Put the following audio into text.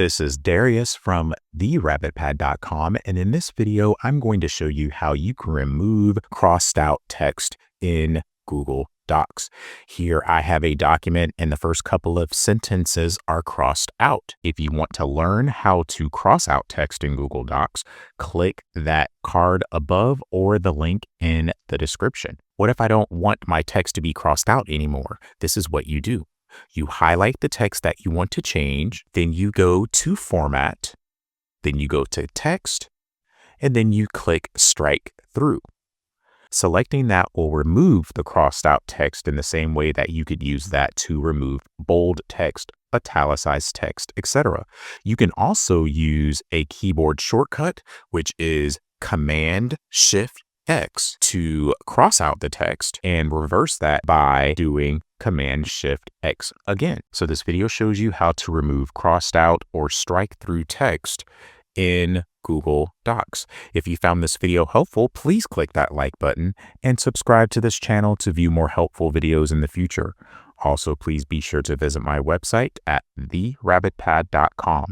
This is Darius from therabbitpad.com, and in this video, I'm going to show you how you can remove crossed out text in Google Docs. Here I have a document and the first couple of sentences are crossed out. If you want to learn how to cross out text in Google Docs, click that card above or the link in the description. What if I don't want my text to be crossed out anymore? This is what you do. You highlight the text that you want to change, then you go to Format, then you go to Text, and then you click Strike Through. Selecting that will remove the crossed out text in the same way that you could use that to remove bold text, italicized text, etc. You can also use a keyboard shortcut, which is Command-Shift-X to cross out the text and reverse that by doing Command-Shift-X again. So this video shows you how to remove crossed out or strike through text in Google Docs. If you found this video helpful, please click that like button and subscribe to this channel to view more helpful videos in the future. Also, please be sure to visit my website at therabbitpad.com.